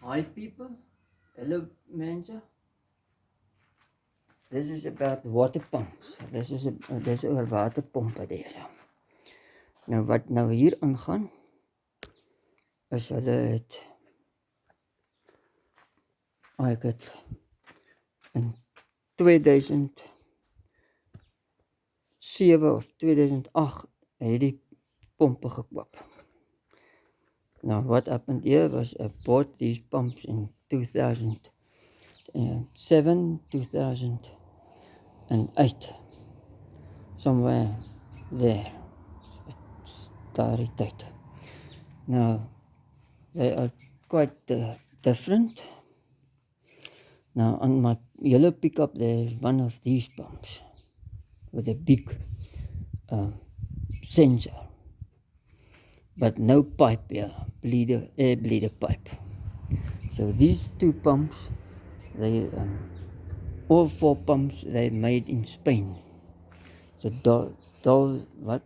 Hi people, hello manager. This is about water pumps. This is oor waterpompe deze. Nou wat nou hier aangaan is hulle het ek het in 2007 of 2008 het die pompe gekoop. Now what happened here was I bought these pumps in 2007, 2008, somewhere there, daardie tyd. Now they are quite different. Now on my yellow pickup there's one of these pumps with a big sensor, but no pipe here, air bleeder pipe. So these two pumps, they all four pumps they made in Spain. So what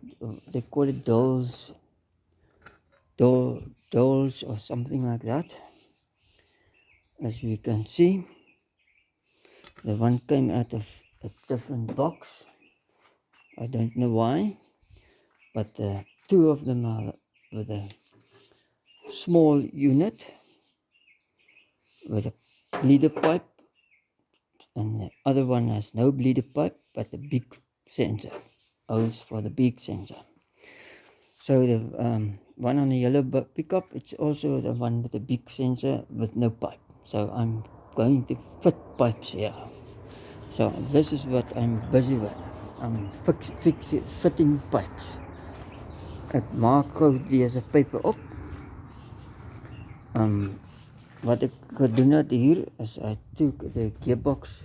they call it, dolls or something like that. As you can see, the one came out of a different box. I don't know why, but two of them are with a small unit with a bleeder pipe, and the other one has no bleeder pipe but a big sensor, hose for the big sensor. So the one on the yellow pickup, it's also the one with the big sensor with no pipe. So I'm going to fit pipes here. So this is what I'm busy with. I'm fitting pipes. Ek maak gou deze pype op. Wat ek gedoen het hier is I took the gearbox,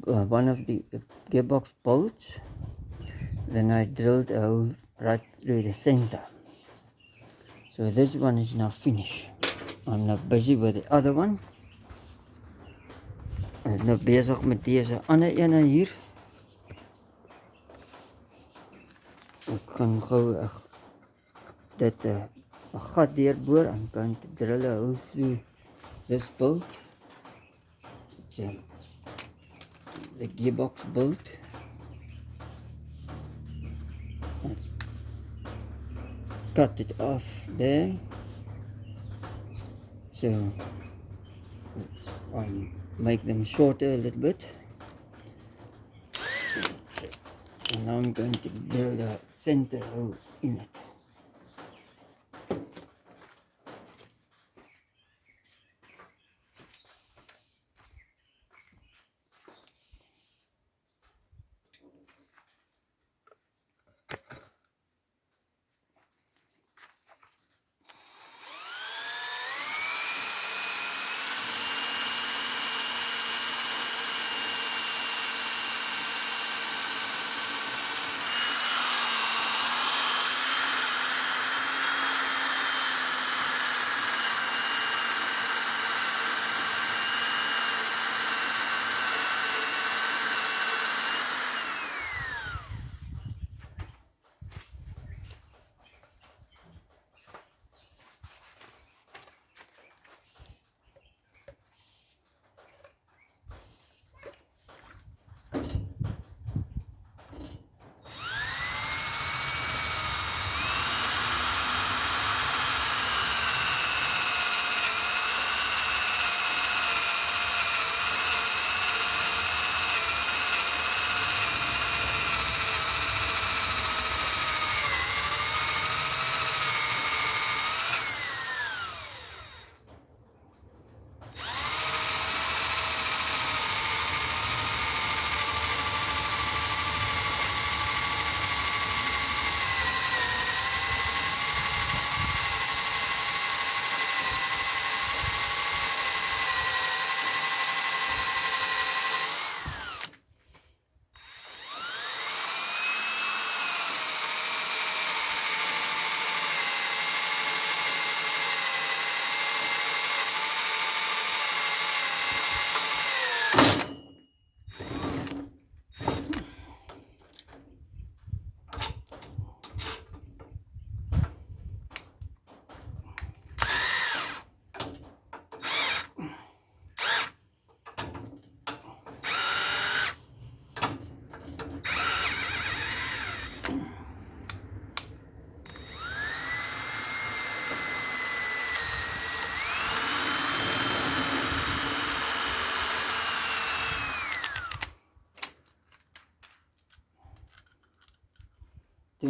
one of the gearbox bolts, then I drilled a hole right through the center. So this one is now finished. I'm now busy with the other one. Ek is nou bezig met deze ander ene hier. Ek gaan gou dit 'n gat deurboor. I'm going to drill a hole through this bolt. It's the gearbox bolt. Cut it off there. So make them shorter a little bit. And now I'm going to drill the center hole in it.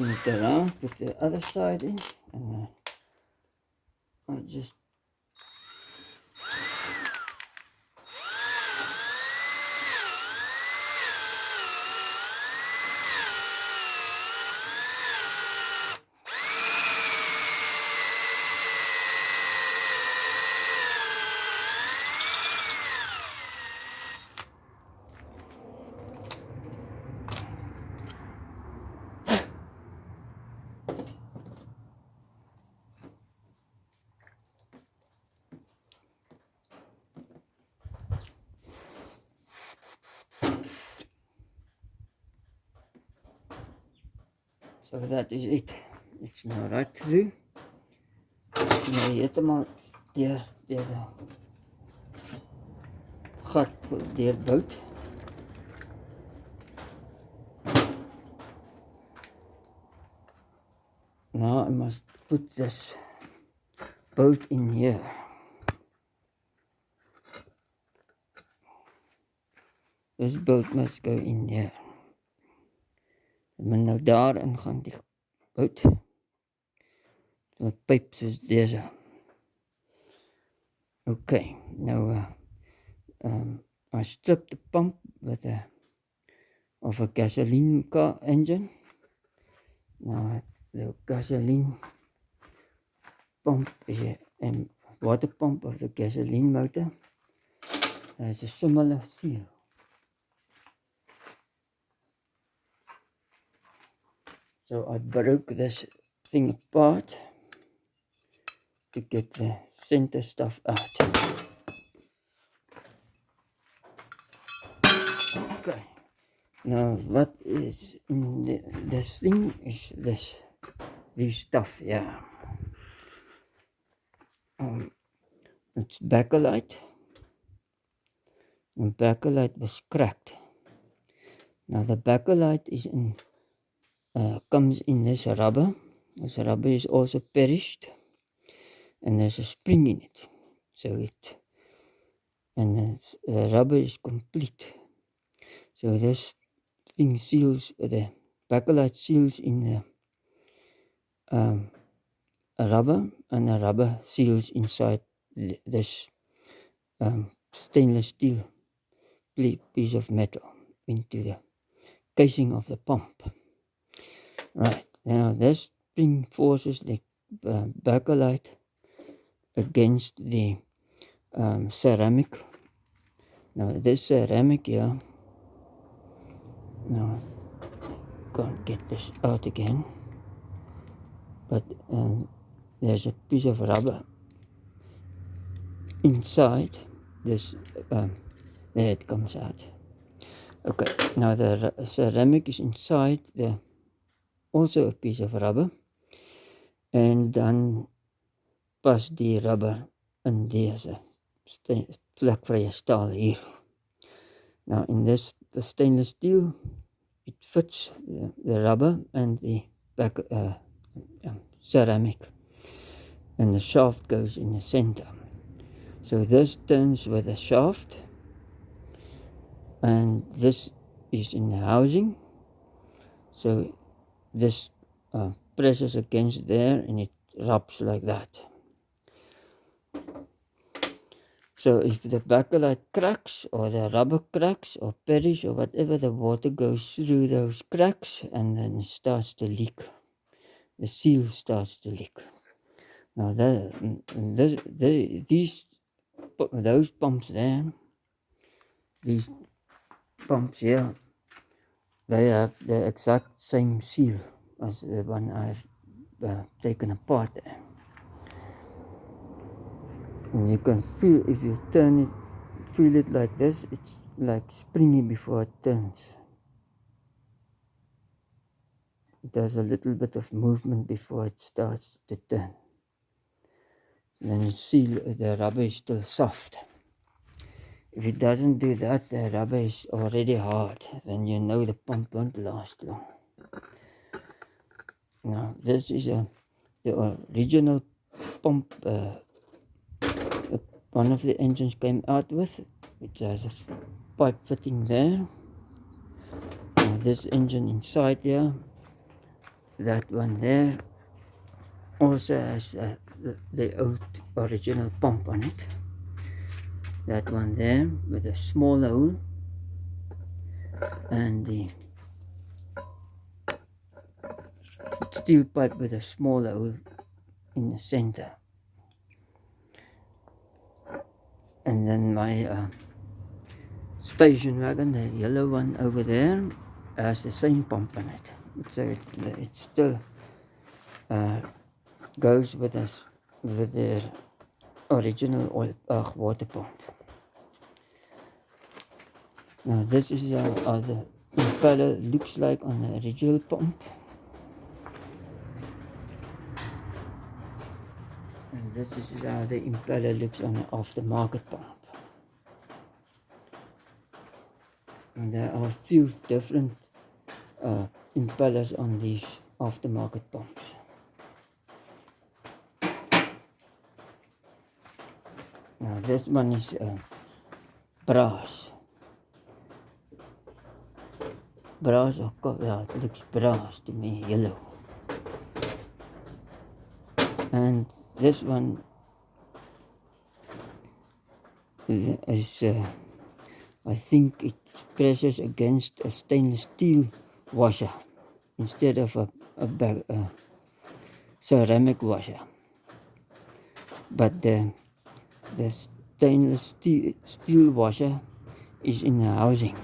spin it around, put the other side in, and I'll just so that is it. It's now right through. Nou heeltemal deur die gat deurbouwd. Now I must put this bolt in here. This bolt must go in here. Ek moet nou daarin gaan die bolt. The pipes is deze. Okay, now I stripped the pump with a gasoline car engine. Now the gasoline pump is a water pump of the gasoline motor. Has a similar seal. So I broke this thing apart to get the center stuff out. Okay. Now what is in this thing is this stuff, yeah. It's bakelite. The bakelite was cracked. Now the bakelite is comes in this rubber. This rubber is also perished, and there's a spring in it. So the rubber is complete. So this thing seals, the bakelite seals in the rubber, and the rubber seals inside this stainless steel piece of metal into the casing of the pump. Right, now this spring forces the bakelite against the ceramic. Now this ceramic here, now can't get this out again, but there's a piece of rubber inside this, there it comes out. Okay, now the ceramic is inside also a piece of rubber, and dan pas die rubber in deze vlekvrye staal hier. Now in this stainless steel, it fits the rubber and the ceramic, and the shaft goes in the center. So this turns with the shaft, and this is in the housing. So this presses against there, and it rubs like that. So if the bakelite cracks, or the rubber cracks, or perish, or whatever, the water goes through those cracks, and then it starts to leak. The seal starts to leak. Now those pumps there, these pumps here, they have the exact same seal as the one I've taken apart there. And you can feel, if you turn it, feel it like this, it's like springy before it turns. It has a little bit of movement before it starts to turn. Then you see the rubber is still soft. If it doesn't do that, the rubber is already hard. Then you know the pump won't last long. Now this is the original pump one of the engines came out with, which has a pipe fitting there. Now this engine inside here, that one there also has the old original pump on it. That one there with a small hole, and the steel pipe with a small hole in the center. And then my station wagon, the yellow one over there, has the same pump on it. So it still goes with us with the original oil water pump. Now this is how the impeller looks like on the original pump. And this is how the impeller looks on the aftermarket pump. And there are a few different impellers on these aftermarket pumps. Now this one is brass. Brass, yeah, it looks brass to me, yellow. And this one is I think it presses against a stainless steel washer instead of a ceramic washer. But the stainless steel washer is in the housing,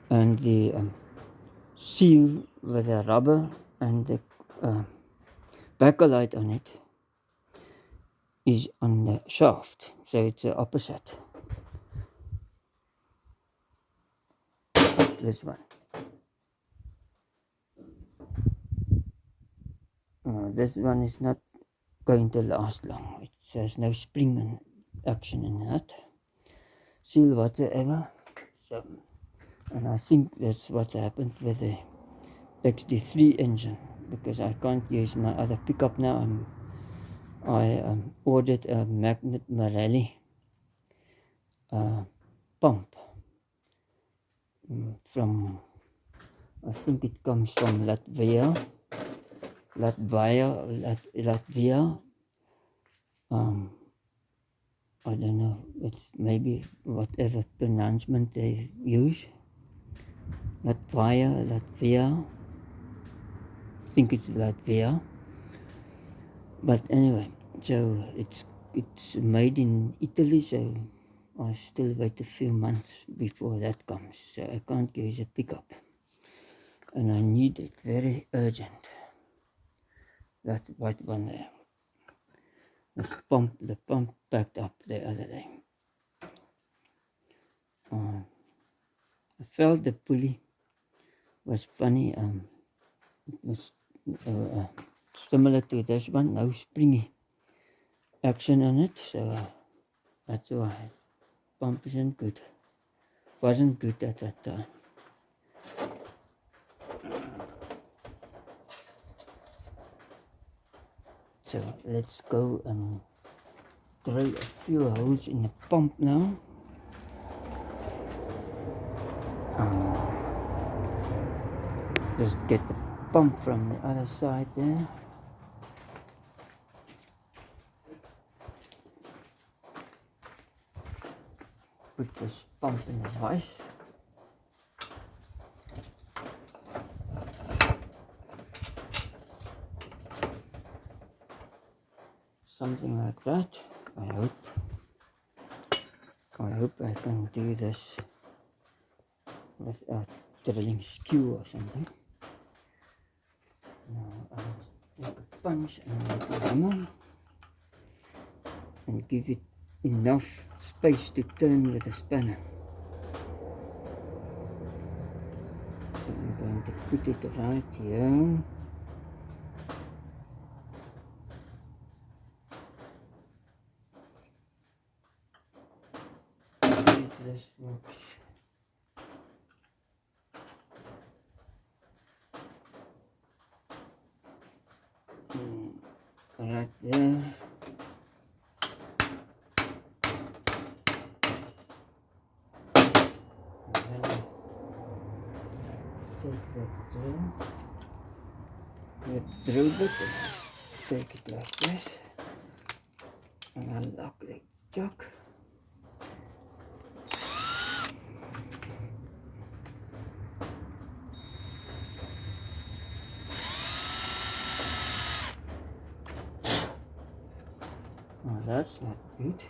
and the seal with the rubber and the bakelite on it is on the shaft, so it's the opposite. This one. This one is not going to last long. It has no spring action in that. Seal whatsoever. So, and I think that's what happened with the XD3 engine, because I can't use my other pickup now. I ordered a Magnet Marelli pump from, I think it comes from Latvia. I don't know, it's maybe whatever pronouncement they use. Latvia. I think it's Latvia. But anyway, so it's made in Italy, so I still wait a few months before that comes. So I can't use a pickup. And I need it very urgent. That white one there. The pump backed up the other day. I felt the pulley was funny. It was similar to this one, no springy action on it, so that's why pump isn't good. Wasn't good at that time. So let's go and drill a few holes in the pump now. Just get the pump from the other side there. Put this pump in the vise. Something like that. I hope I can do this without drilling skew or something. Now I'll take a punch and make a hammer and give it enough space to turn with a spanner. So I'm going to put it right here. If this works. Right there. Take that drill. the drill bit and take it like this, and unlock the chuck. Now that's not good.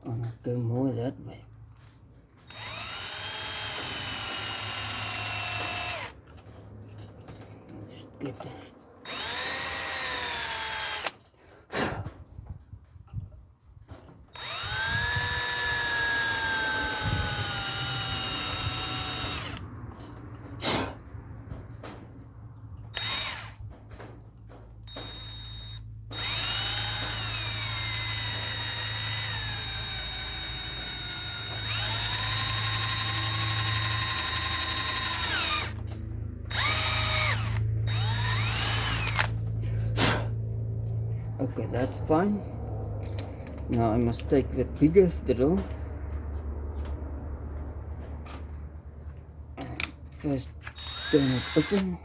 I must go more that way. Just get this. Okay, that's fine. Now I must take the biggest drill and first turn it open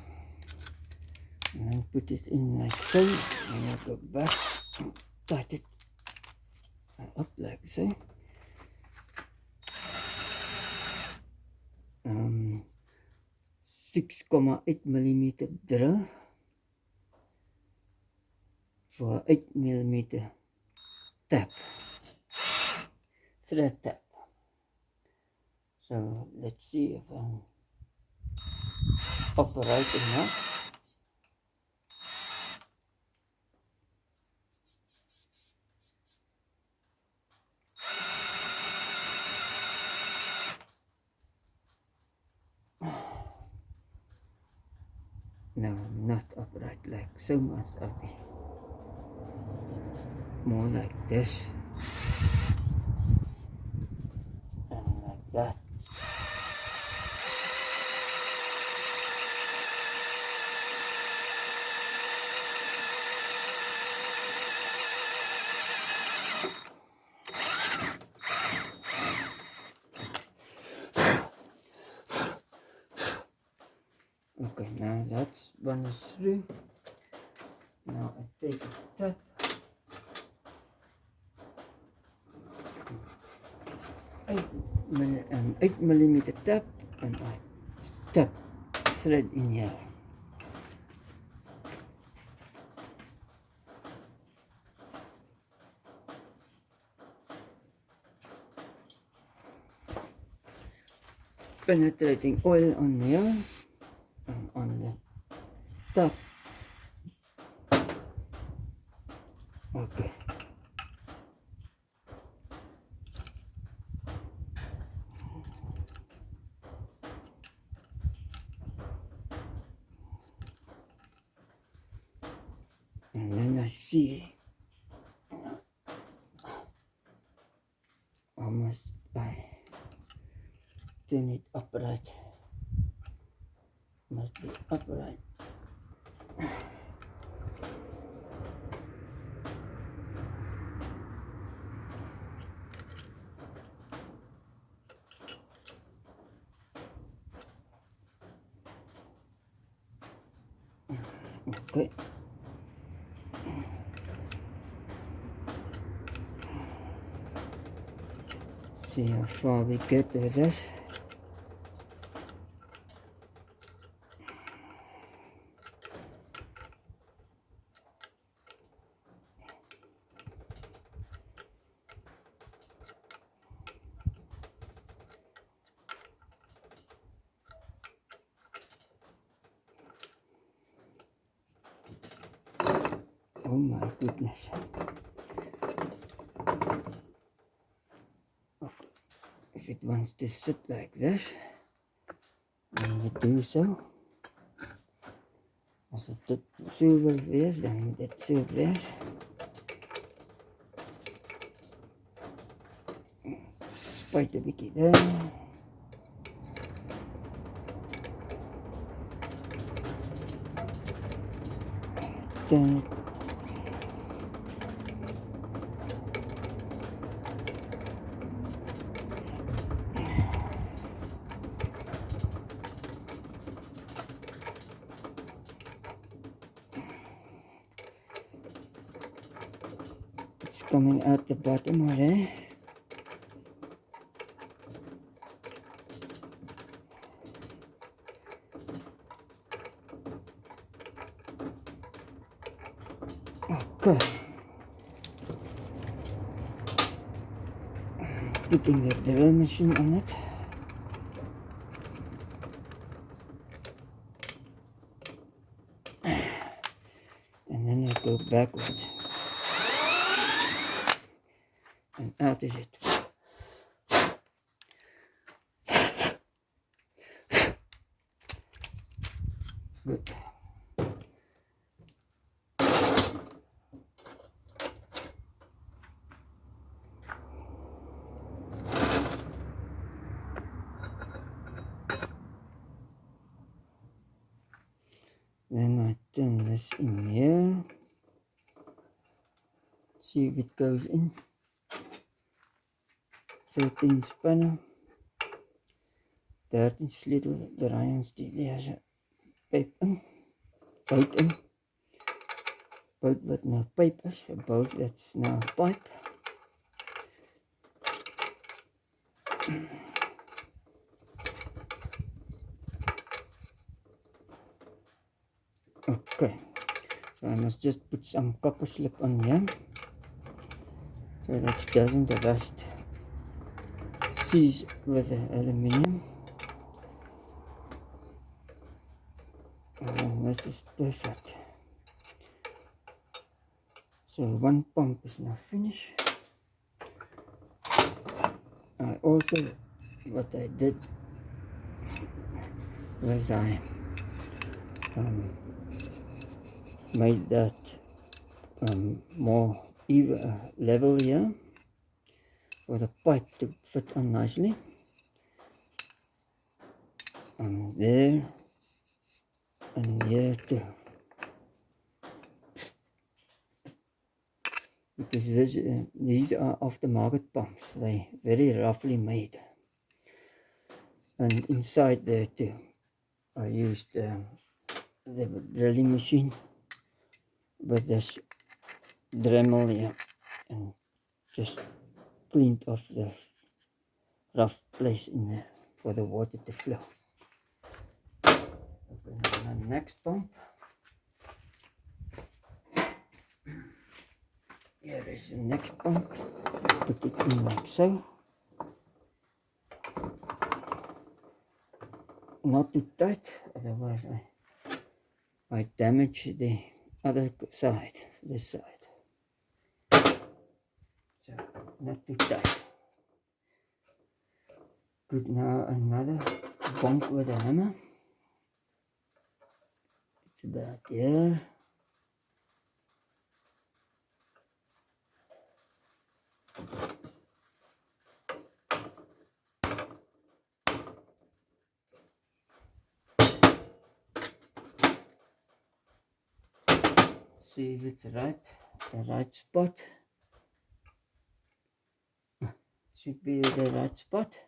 and then put it in like so, and I'll go back and tight it up like so. 6,8mm drill for 8mm tap, thread tap. So let's see if I'm operating now. No, not upright like so, must I be more like this and like that. Okay, now that's one is through. Now I take a tap. 8mm tap, and I tap thread in here. Penetrating oil on here and on the top. Okay. And then I see how much I turn it upright. Must be upright. Okay. See how far we get with this. Oh my goodness. Okay. If it wants to sit like this, then we do so. Als het dit zo wil wees, dan moet dit zo wees. Spuit een beetje daar. Turn it. coming out the bottom already. Okay. Putting the drill machine on it. And then I go backward. And out is it. Good. Then I turn this in here. See if it goes in. 13 spanner. 13 sleutel draaiings die there's a pipe in. Bout in. Bout wat nou pipe is. A bout that's now pipe. Okay. So I must just put some copper slip on here. So that it doesn't rust. Seize with the aluminium. And this is perfect. So one pump is now finished. I also, what I did was I made that more even level here for the pipe to fit on nicely. There and here too. Because these are aftermarket pumps. They very roughly made. And inside there too, I used the drilling machine with this Dremel here and just cleaned off the rough place in there for the water to flow. Open the next pump. Here is the next pump. Put it in like so. Not too tight, otherwise I damage the other side, this side. So not too tight. Good, now another bump with a hammer. It's about here. See if it's right, the right spot. Should be the right spot.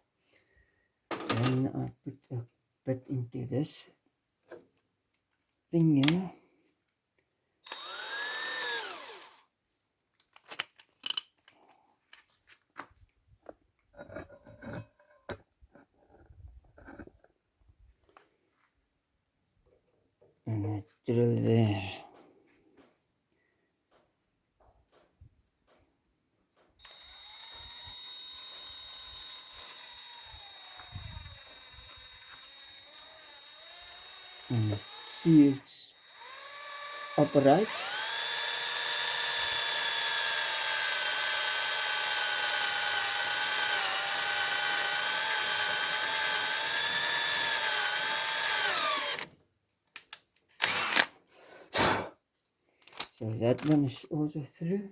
Then I put a bit into this thing here. And I drill there. And see it's upright. So that one is also through.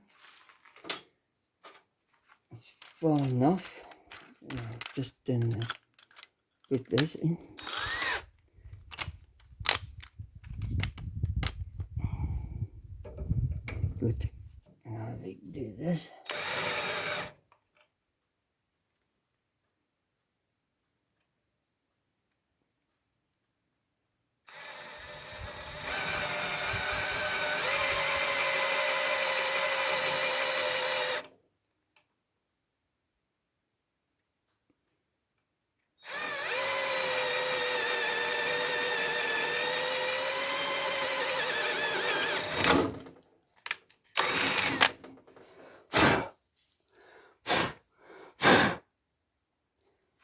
It's far enough. Just put this in. Good. Now we do this.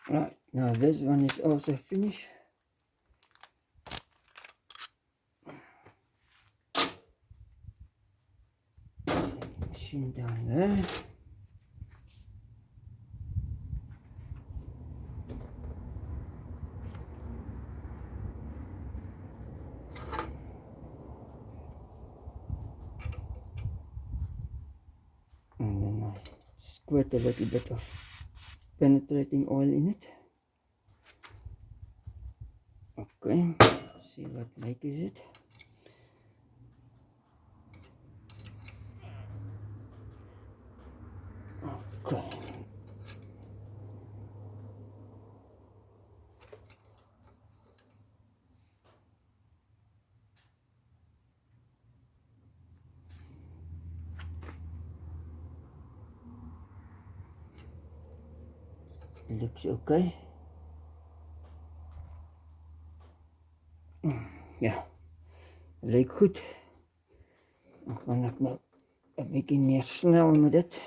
Right, now this one is also finished. Machine down there. And then I squirt a little bit of penetrating oil in it. Okay, see what make is it. Okay. Looks okay. Ja, lyk goed. Dan kan ek nou 'n bietjie meer snel met dit.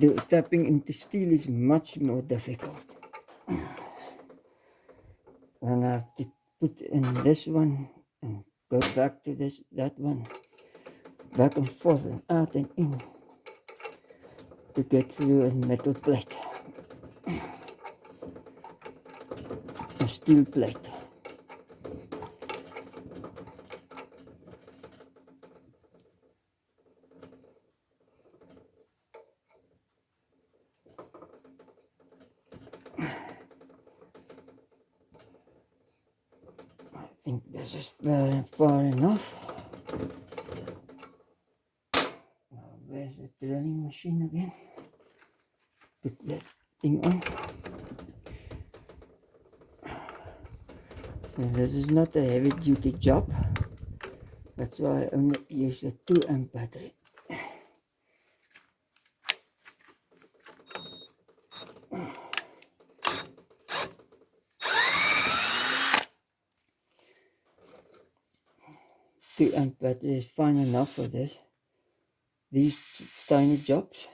The tapping into steel is much more difficult. Then I have to put in this one and go back to that one, back and forth and out and in to get through a metal plate, a steel plate. I think this is far enough. Now where's the drilling machine again? Put that thing on. So this is not a heavy duty job. That's why I only use a 2 amp battery. Two amp battery is fine enough for these tiny jobs.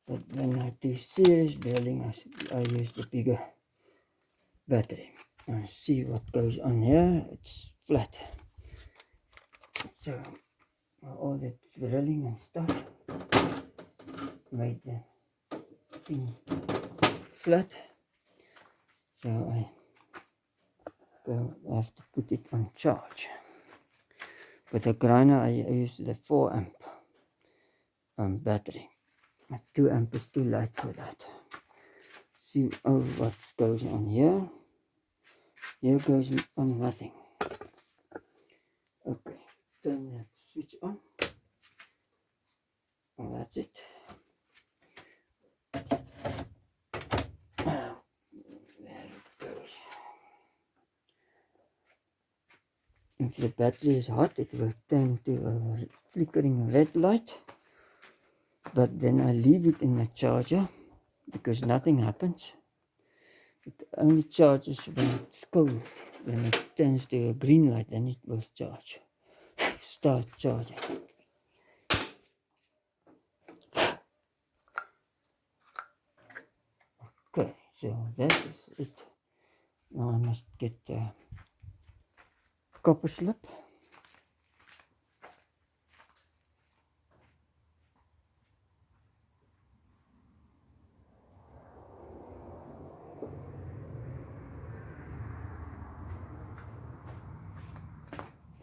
But when I do serious drilling, I use the bigger battery. And see what goes on here. It's flat. So all the drilling and stuff made the thing flat. So I have to put it on charge. With the grinder I use the 4 amp battery. 2 amp is too light for that. See what goes on here. Here goes on nothing. Okay, turn that switch on. Oh, that's it. There it goes. If the battery is hot, it will turn to a flickering red light. But then I leave it in the charger because nothing happens. It only charges when it's cold. When it turns to a green light, then it will charge. Start charging. Okay, so that is it. Now I must get the copper slip.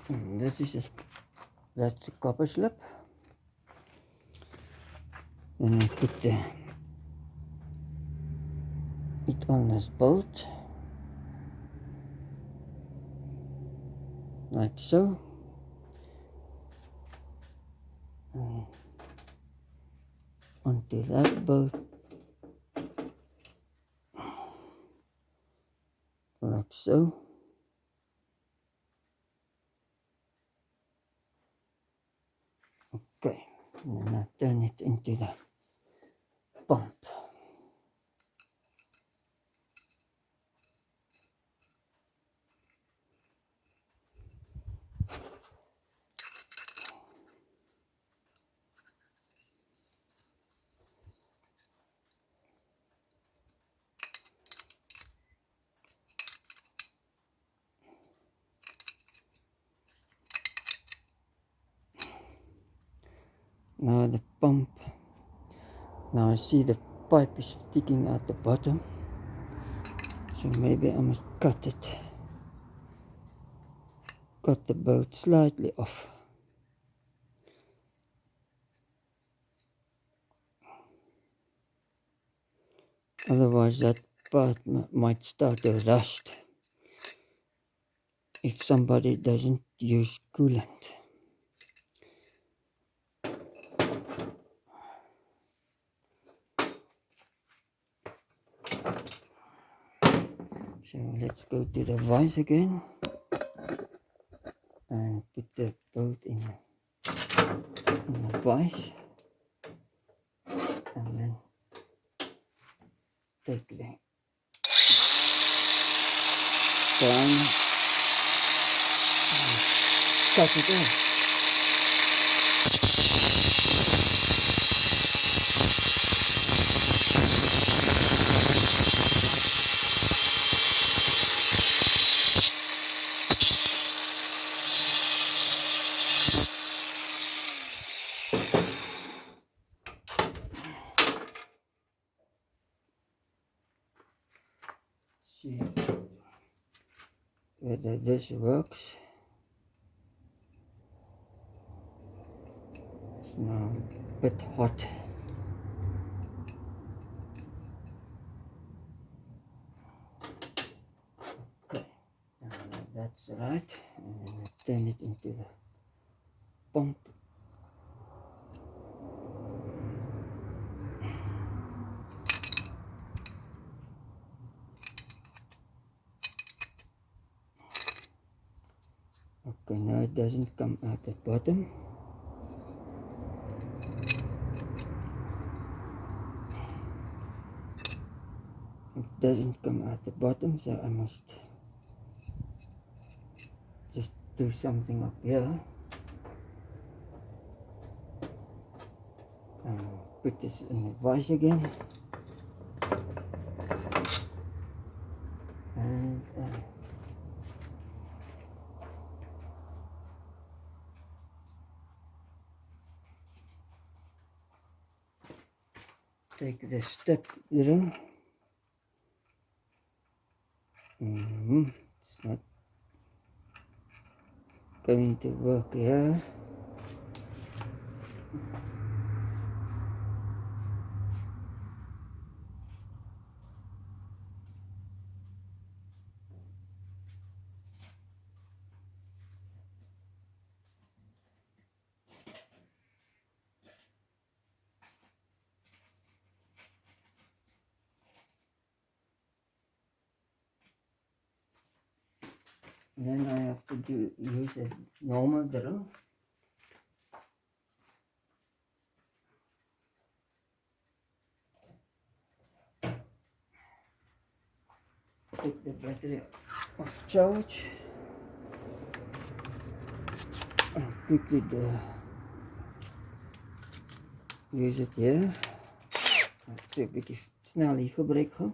And this is that's the copper slip. Then I put it on this bolt, like so. onto that bolt, like so. Okay, and then I turn it into the pump. Now the pump, now I see the pipe is sticking out the bottom, so maybe I must cut the bolt slightly off. Otherwise that part might start to rust if somebody doesn't use coolant. So let's go to the vise again and put the bolt in the vise, and then take the gun and cut it off. See whether this works. It's now a bit hot. Okay, now that's right, and then I turn it into the pump. Okay, now it doesn't come out the bottom. It doesn't come out the bottom, so I must just do something up here and put this in the vise again, and take the step drill. It's not going to work here. Then I have to use a normal drill. Take the battery off charge and quickly use it here. So 'n bietjie snel hier gebruik gaan.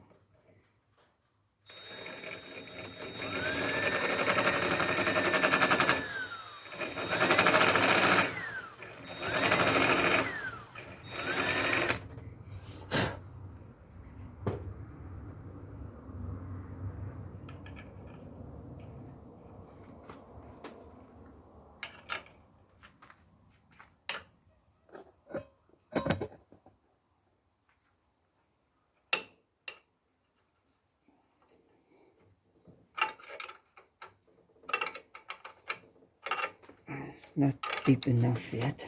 Not deep enough yet.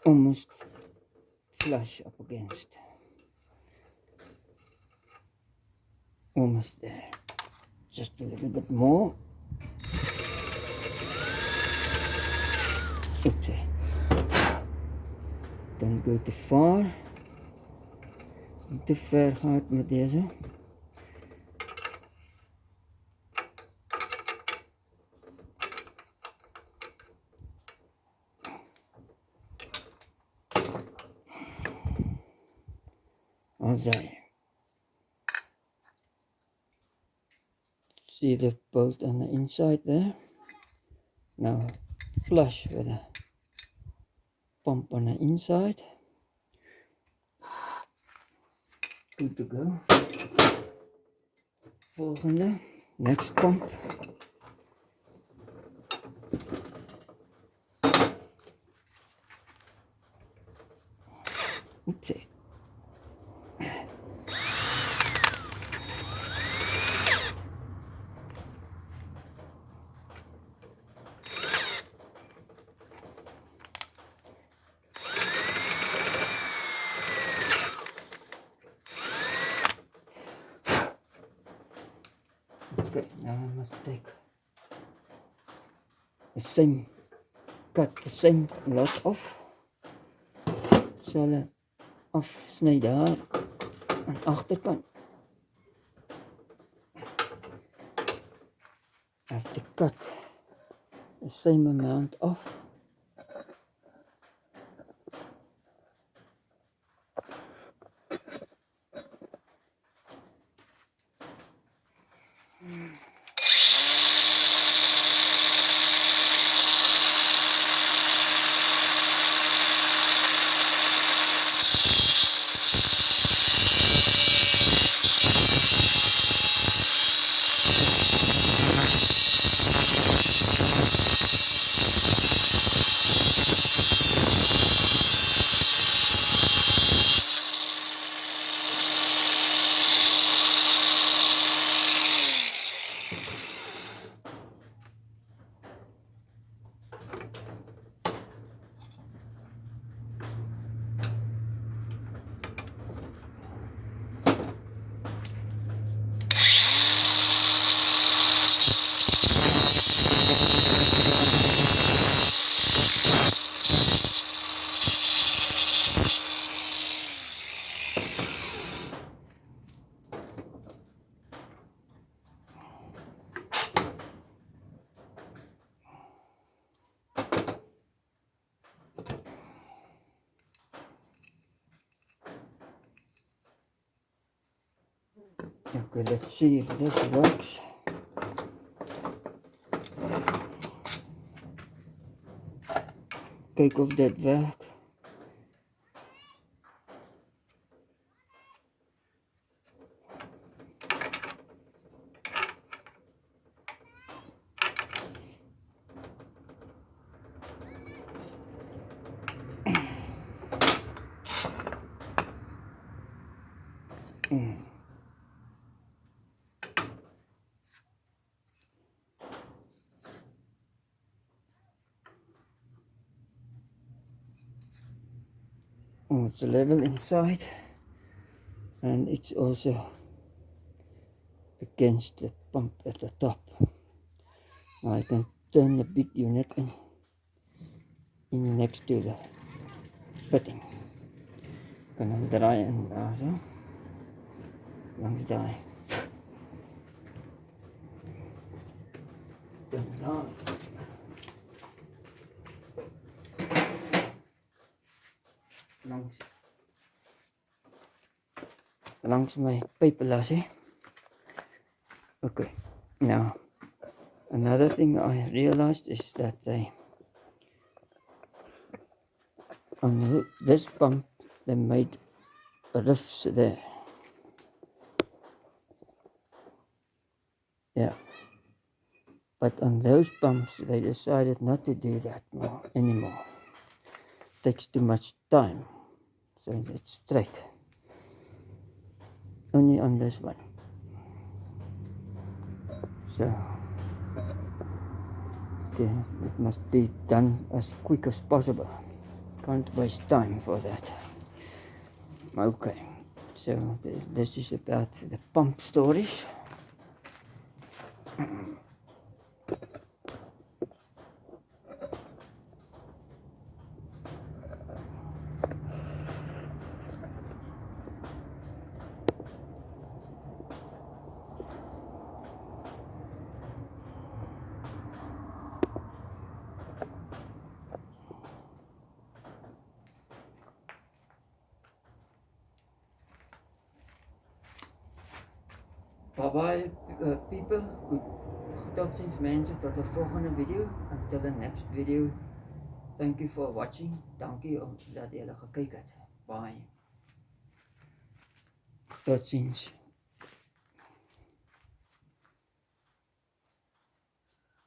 almost flush up against. Almost there. Just a little bit more. Oopsie. Don't go too far. Niet te ver gaat met deze. Als see the bolt on the inside there. Now flush with a pump on the inside. Good to go. Volgende, next pump. Oopsie. Okay, now I must take the same, cut the same lot off. Sal afsny daar aan die agterkant. I have to cut the same amount off. Okay, let's see if this works. Kyk of dit werk. Oh, it's level inside, and it's also against the pump at the top. Now I can turn the big unit in next to the fitting. Kan hom draai in daar so. Langs daai. Dan daar. Langs my pypelas. Okay, now another thing I realized is that on this pump they made rifts there. Yeah, but on those pumps they decided not to do that anymore. It takes too much time, so it's straight. Only on this one. So it must be done as quick as possible. Can't waste time for that. Okay, so this is about the pump storage. Bye bye people, tot ziens mense, tot de volgende video, until the next video. Thank you for watching, dankie dat julle gekyk het, bye, tot ziens.